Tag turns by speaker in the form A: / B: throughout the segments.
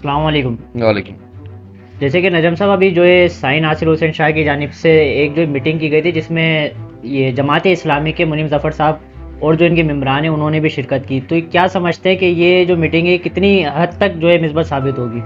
A: अस्सलाम वालेकुम।
B: वालेकुम।
A: जैसे कि नजम साहब अभी जो है साइन नासिर हुसैन शाह की जानिब से एक जो मीटिंग की गई थी जिसमें ये जमात इस्लामी के मुनीम ज़फ़र साहब और जो इनके मेम्बरान हैं उन्होंने भी शिरकत की, तो क्या समझते हैं कि ये जो मीटिंग है कितनी हद तक जो है मिसबत साबित होगी?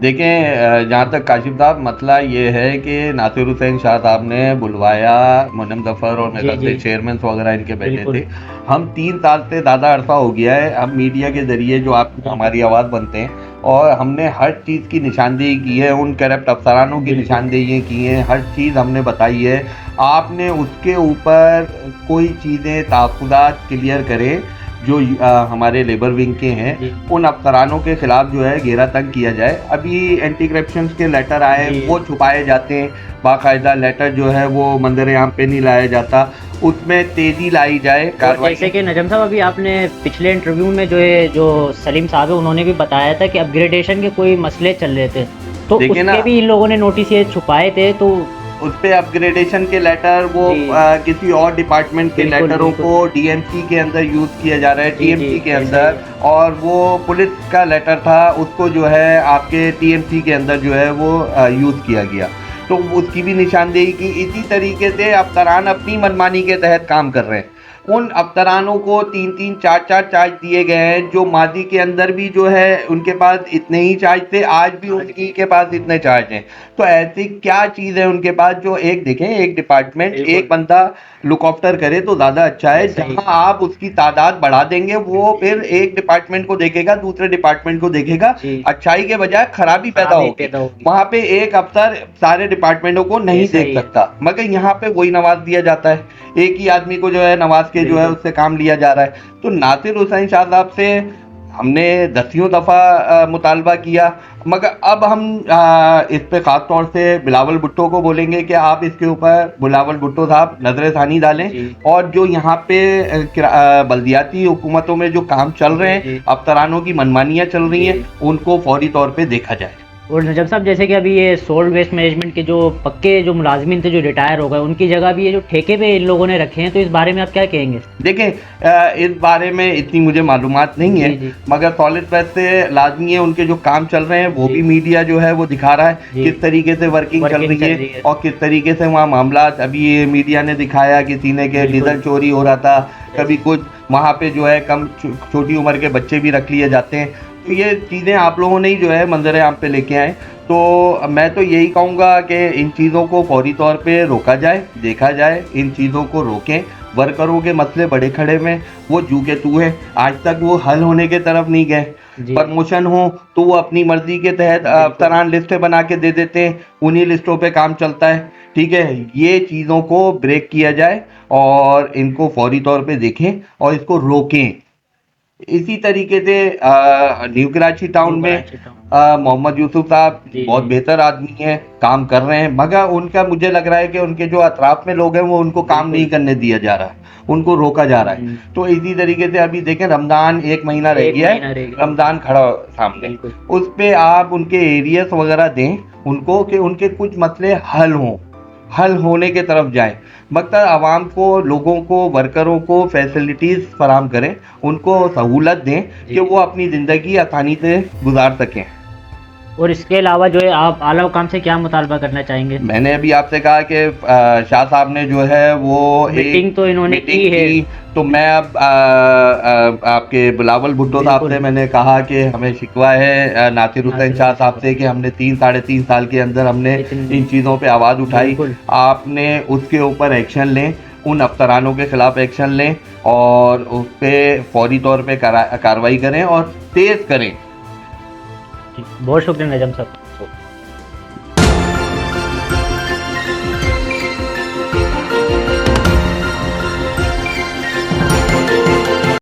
B: देखें, जहाँ तक काशिफ साहब मसला ये है कि नासिर हुसैन शाह साहब ने बुलवाया मुनम जफ़र और मेरे
A: जी
B: ख्याल
A: जी
B: से चेयरमैन वगैरह इनके बैठे
A: बिल्कुल।
B: थे। हम 3 साल से ज़्यादा अरसा हो गया है, हम मीडिया के ज़रिए जो आप
A: बिल्कुल
B: हमारी आवाज़ बनते हैं और हमने हर चीज़ की निशानदेही की है, उन करप्ट अफसरानों की
A: बिल्कुल।
B: निशानदेही की हैं, हर चीज़ हमने बताई है। आपने उसके ऊपर कोई चीज़ें तहफ़्फ़ुज़ात क्लियर करें जो हमारे लेबर विंग के हैं,
A: जी
B: उन अफसरानों के खिलाफ जो है घेरा तंग किया जाए। अभी एंटी करप्शन के लेटर आए,
A: जी।
B: वो छुपाए जाते हैं, बाकायदा लेटर जो है वो मंजर आम पे नहीं लाया जाता, उसमें तेज़ी लाई जाए
A: और
B: कार्रवाई।
A: जैसे कि नजम साहब अभी आपने पिछले इंटरव्यू में जो है जो सलीम साहब है उन्होंने भी बताया था कि अपग्रेडेशन के कोई मसले चल रहे थे, तो
B: देखिए ना,
A: उसके भी इन लोगों ने नोटिस ये छुपाए थे, तो
B: उस पे अपग्रेडेशन के लेटर वो
A: जी
B: किसी और डिपार्टमेंट के
A: बिल्कुल
B: लेटरों
A: बिल्कुल।
B: को डीएमसी के अंदर यूज़ किया जा रहा है,
A: जी जी
B: टीएमसी के
A: ऐसा ही
B: अंदर,
A: है।
B: और वो पुलिस का लेटर था उसको जो है आपके टीएमसी के अंदर जो है वो यूज़ किया गया, तो उसकी भी निशानदेही की। इसी तरीके से अफसरान अपनी मनमानी के तहत काम कर रहे हैं। उन अफसरानों को 3-3 4-4 चार्ज दिए गए हैं, जो माजी के अंदर भी जो है उनके पास इतने ही चार्ज थे, आज भी उनकी के पास इतने चार्ज हैं। तो ऐसी क्या चीज़ है उनके पास जो एक देखें, एक डिपार्टमेंट एक
A: बिल्कुल
B: बंदा लुक आफ्टर करे तो ज़्यादा अच्छा है।
A: ऐसा ही
B: जहां आप उसकी तादाद बढ़ा देंगे वो फिर एक डिपार्टमेंट को देखेगा, दूसरे डिपार्टमेंट को देखेगा,
A: जी
B: अच्छाई के बजाय खराबी पैदा
A: खराबी
B: होगी।
A: पैदा होगी।
B: वहां पे एक अफसर सारे डिपार्टमेंटों को नहीं
A: ऐसा
B: देख
A: ही है।
B: सकता, मगर यहाँ पे वही नवाज दिया जाता है, एक ही आदमी को जो है नवाज के जो है
A: बिल्कुल
B: उससे काम लिया जा रहा है। तो नासिर हुसैन शाह साहब से हमने दसियों दफ़ा मुतालबा किया, मगर अब हम इस पे ख़ास तौर से बिलावल भुट्टो को बोलेंगे कि आप इसके ऊपर, बिलावल भुट्टो साहब, नजर षानी डालें,
A: जी
B: और जो यहाँ पे बल्दियाती हुकूमतों में जो काम चल रहे
A: जी
B: हैं,
A: जी
B: अफसरानों की मनमानियाँ चल रही हैं,
A: जी।
B: उनको फौरी तौर पे देखा जाए।
A: और नजम साहब जैसे कि अभी ये सोल्ड वेस्ट मैनेजमेंट के जो पक्के जो मुलाजमीन थे जो रिटायर हो गए उनकी जगह भी ये जो ठेके पे इन लोगों ने रखे हैं, तो इस बारे में आप क्या कहेंगे?
B: देखें, इस बारे में इतनी मुझे मालूमात नहीं है,
A: जी जी
B: मगर सॉलिड वेस्ट से लाजमी है उनके जो काम चल रहे हैं वो
A: जी
B: भी मीडिया जो है वो दिखा रहा है
A: जी
B: किस तरीके से वर्किंग चल रही है,
A: है।
B: और किस तरीके से वहाँ मामला। अभी ये मीडिया ने दिखाया कि सीने के
A: बिल्कुल
B: डीजल चोरी हो रहा था, कभी कुछ वहाँ पे जो है कम छोटी उम्र के बच्चे भी रख लिए जाते हैं। तो ये चीज़ें आप लोगों ने ही जो है मंजर आम पे लेके आए। तो मैं तो यही कहूँगा कि इन चीज़ों को फौरी तौर पे रोका जाए, देखा जाए, इन चीज़ों को रोकें। वर्करों के मसले बड़े खड़े में, वो जू के तू हैं, आज तक वो हल होने के तरफ नहीं गए।
A: जी
B: प्रमोशन हो तो वो अपनी मर्जी के तहत
A: बिल्कुल
B: अफसरान लिस्टें बना के दे देते हैं, उन्हीं लिस्टों पे काम चलता है। ठीक है, ये चीज़ों को ब्रेक किया जाए और इनको फौरी तौर पे देखें और इसको रोकें। इसी तरीके से न्यू कराची टाउन
A: न्यू
B: में
A: कराची टाउन।
B: मोहम्मद यूसुफ साहब
A: जी
B: बहुत
A: जी
B: बेहतर आदमी हैं, काम कर रहे हैं, मगर उनका मुझे लग रहा है कि उनके जो अतराफ में लोग हैं वो उनको काम नहीं
A: बिल्कुल
B: करने दिया जा रहा है, उनको रोका जा रहा है। तो इसी तरीके से अभी देखें, रमज़ान 1 महीना रह
A: एक
B: गया
A: महीना
B: है,
A: रह गया।
B: रमज़ान खड़ा हो सामने,
A: बिल्कुल
B: उस पे आप उनके एरियस वगैरह दें उनको कि उनके कुछ मसले हल हों, हल होने के तरफ जाएं। मगर आवाम को, लोगों को, वर्करों को फैसिलिटीज़ फराम करें, उनको सहूलत दें कि
A: जी।
B: वो अपनी ज़िंदगी आसानी से गुजार सकें।
A: और इसके अलावा जो है आप आला हुकाम से क्या मुतालबा करना चाहेंगे?
B: मैंने अभी आपसे कहा कि शाह साहब ने जो है वो
A: मीटिंग
B: एक
A: तो इन्होंने
B: मीटिंग
A: की है।
B: की, तो मैं अब आपके बिलावल भुट्टो साहब से
A: बिल्कुल
B: मैंने कहा कि हमें शिकवा है नासिर हुसैन
A: नासिर
B: शाह
A: हुसैन
B: साहब से कि हमने 3 साढ़े 3 साल के अंदर हमने
A: इतनी
B: इन चीज़ों पे आवाज़ उठाई,
A: बिल्कुल
B: आपने उसके ऊपर एक्शन लें, उन अफसरानों के खिलाफ एक्शन लें और उस पर फौरी तौर पे कार्रवाई करें और तेज़ करें।
A: बहुत शुक्रिया नजम साहब।